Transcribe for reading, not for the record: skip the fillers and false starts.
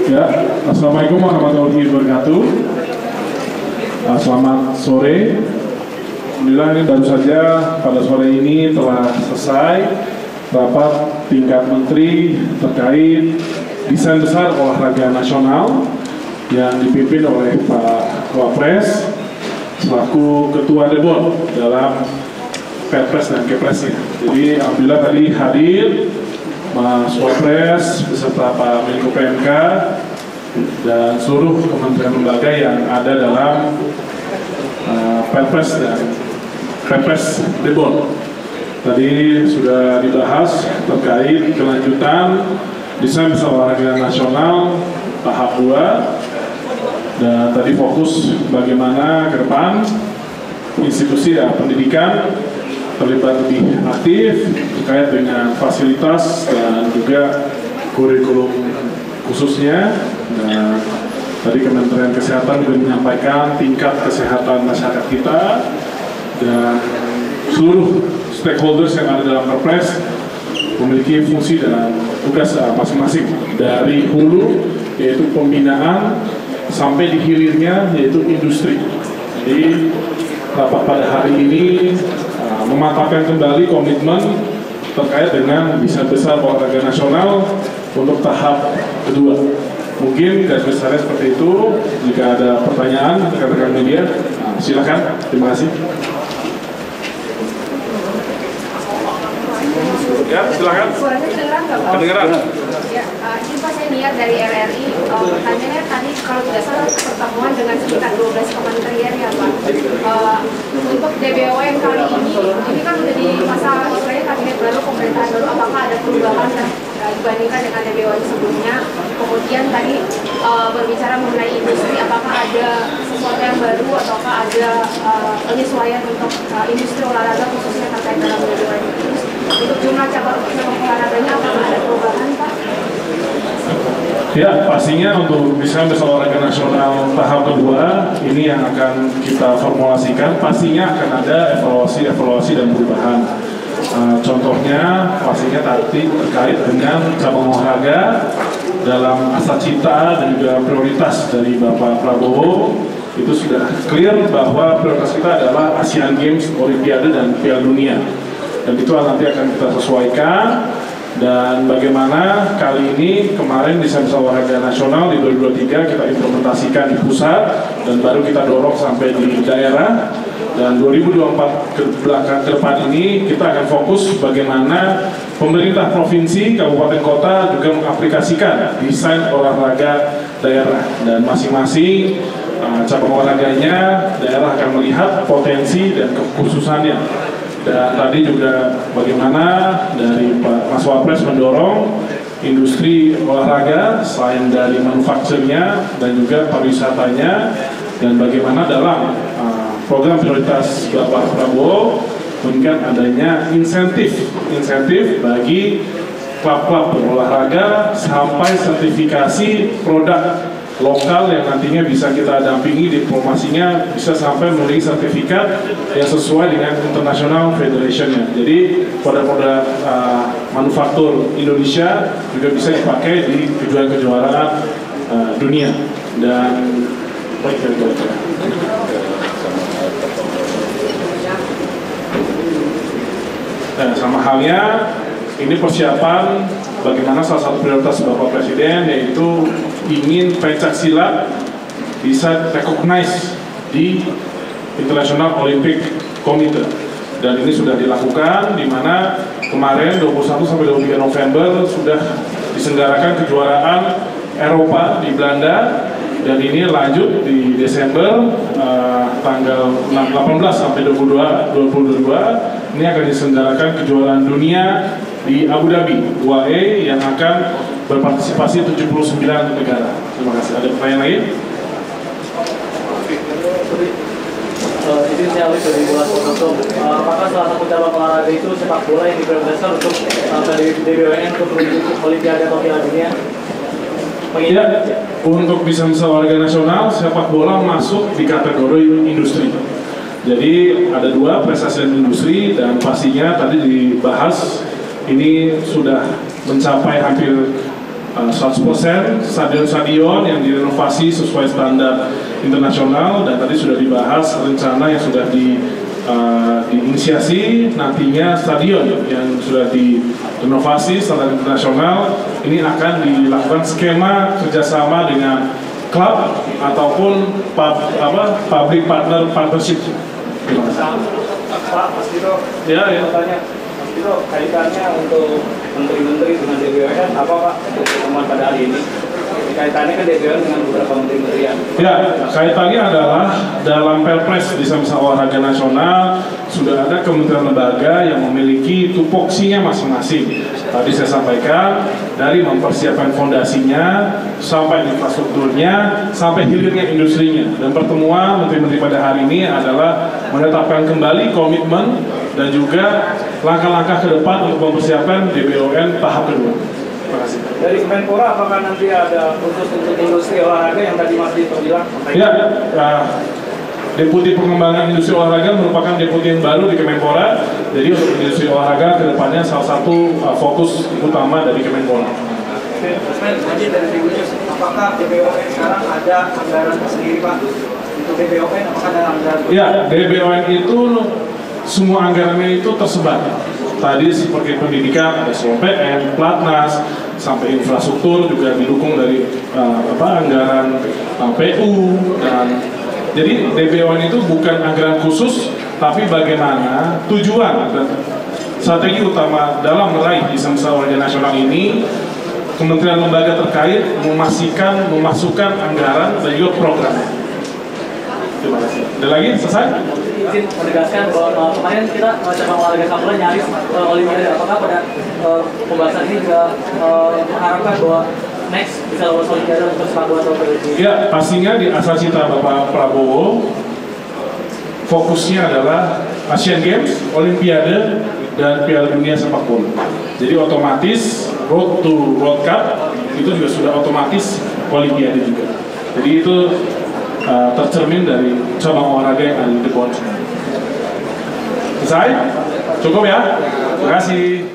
Ya, Assalamualaikum warahmatullahi wabarakatuh. Selamat sore. Alhamdulillah ini baru saja pada sore ini telah selesai rapat tingkat menteri terkait desain besar olahraga nasional yang dipimpin oleh Pak Wapres selaku Ketua Debon dalam Perpres dan Kepresnya. Jadi alhamdulillah tadi hadir Mas Wapres beserta Pak Menko PMK dan seluruh kementerian lembaga yang ada dalam Perpres dan Perpres Debon. Tadi sudah dibahas terkait kelanjutan desain besar olahraga nasional tahap 2 dan tadi fokus bagaimana ke depan institusi pendidikan terlibat lebih aktif terkait dengan fasilitas dan juga kurikulum khususnya. Dan tadi Kementerian Kesehatan juga menyampaikan tingkat kesehatan masyarakat kita dan seluruh stakeholders yang ada dalam Perpres memiliki fungsi dan tugas masing-masing dari hulu yaitu pembinaan sampai di hilirnya yaitu industri. Jadi rapat pada hari ini memantapkan kembali komitmen terkait dengan desain besar olahraga nasional untuk tahap kedua. Mungkin garis besarnya seperti itu. Jika ada pertanyaan rekan-rekan media, silakan. Terima kasih. Ya, silakan. Suaranya kedengeran nggak, Pak? Kedengeran. Ya, ini Pak saya niat dari RRI. Pertanyaannya tadi kalau tidak salah pertemuan dengan sekitar 12 kementerian ya, Pak. Untuk DBON kali ini kan sudah di masa istilahnya kabinet baru, pemerintahan baru. Apakah ada perubahan dibandingkan dengan DBON sebelumnya? Kemudian tadi berbicara mengenai industri, apakah ada sesuatu yang baru ataukah ada penyesuaian untuk industri olahraga khususnya terkait dalam DBON itu? Untuk jumlah cabang olahraganya apakah ada perubahan, Pak? Ya, pastinya untuk desain besar olahraga nasional tahap kedua ini yang akan kita formulasikan, pastinya akan ada evaluasi dan perubahan. Contohnya pastinya tadi terkait dengan cabang olahraga dalam asa cita dan juga prioritas dari Bapak Prabowo itu sudah clear bahwa prioritas kita adalah Asian Games, Olimpiade dan Piala Dunia. Dan itu nanti akan kita sesuaikan. Dan bagaimana kali ini kemarin desain besar olahraga nasional di 2023 kita implementasikan di pusat dan baru kita dorong sampai di daerah. Dan 2024 ke depan ini kita akan fokus bagaimana pemerintah provinsi, kabupaten kota juga mengaplikasikan desain olahraga daerah dan masing-masing cabang olahraganya daerah akan melihat potensi dan kekhususannya. Dan tadi juga bagaimana dari Pak Mas Wapres mendorong industri olahraga selain dari manufakturnya dan juga pariwisatanya, dan bagaimana dalam program prioritas Bapak Prabowo memberikan adanya insentif bagi klub-klub berolahraga sampai sertifikasi produk lokal yang nantinya bisa kita dampingi diplomasinya bisa sampai memiliki sertifikat yang sesuai dengan International Federation-nya. Jadi produk-produk manufaktur Indonesia juga bisa dipakai di kejuaraan-kejuaraan dunia. Dan sama halnya ini persiapan bagaimana salah satu prioritas Bapak Presiden yaitu ingin pencak silat bisa recognize di International Olympic Committee, dan ini sudah dilakukan di mana kemarin 21 sampai 23 November sudah diselenggarakan kejuaraan Eropa di Belanda, dan ini lanjut di Desember tanggal 18 sampai 22 ini akan diselenggarakan kejuaraan dunia di Abu Dhabi UAE yang akan berpartisipasi 79 negara. Terima kasih. Ada pertanyaan lain? Ini saya alih dari Bola Foto. Apakah salah satu cabang olahraga itu sepak bola yang diprioritaskan untuk dari DBON untuk Olimpiade atau Piala Dunia? Ya, untuk desain besar olahraga nasional sepak bola masuk di kategori industri. Jadi ada dua, prestasi dan industri, dan pastinya tadi dibahas ini sudah mencapai hampir 100% stadion-stadion yang direnovasi sesuai standar internasional, dan tadi sudah dibahas rencana yang sudah diinisiasi. Nantinya stadion yang sudah direnovasi standar internasional ini akan dilakukan skema kerjasama dengan klub ataupun public partnership. Pak, Mas Dito, Ya. Tanya, Mas Dito, kaitannya untuk menteri-menteri dengan DBON apa Pak pertemuan pada hari ini? Kaitannya kan DBON dengan beberapa menteri-menterian. Ya, kaitannya adalah dalam Perpres di Samsat Olahraga Nasional sudah ada kementerian lembaga yang memiliki tupoksinya masing-masing. Tadi saya sampaikan dari mempersiapkan fondasinya sampai infrastrukturnya sampai hilirnya industrinya. Dan pertemuan menteri-menteri pada hari ini adalah menetapkan kembali komitmen dan juga langkah-langkah ke depan untuk mempersiapkan DBON tahap kedua. Terima kasih. Dari Kemenpora apakah nanti ada khusus untuk industri olahraga yang tadi Mas Dito bilang? Ya, Deputi Pengembangan Industri Olahraga merupakan deputi yang baru di Kemenpora. Jadi untuk industri olahraga kedepannya salah satu fokus utama dari Kemenpora. Lanjut dari Tribunnews, apakah DBON sekarang ada anggaran sendiri Pak? Untuk DBON apakah ada anggaran? Ya, DBON itu semua anggarannya itu tersebar. Tadi seperti pendidikan, ada SOPN, Platnas, sampai infrastruktur juga didukung dari anggaran PU, dan jadi DBON itu bukan anggaran khusus, tapi bagaimana tujuan dan strategi utama dalam meraih Samsat Olahraga Nasional ini. Kementerian lembaga terkait memasukkan anggaran dan juga programnya. Terima kasih. Ada lagi? Selesai? Izin menegaskan bahwa kemarin kita cabang olahraga Sapula nyaris Olimpiade. Apakah pada pembahasan ini juga mengharapkan bahwa next bisa lolos Olimpiade untuk sepak bola tahun berikutnya? Ya, pastinya di asal cita Bapak Prabowo fokusnya adalah Asian Games, Olimpiade, dan Piala Dunia sepak bola. Jadi otomatis road to World Cup itu juga sudah otomatis Olimpiade juga. Jadi itu tercermin dari cabang olahraga yang ada di depan. Selesai? Cukup ya? Terima kasih.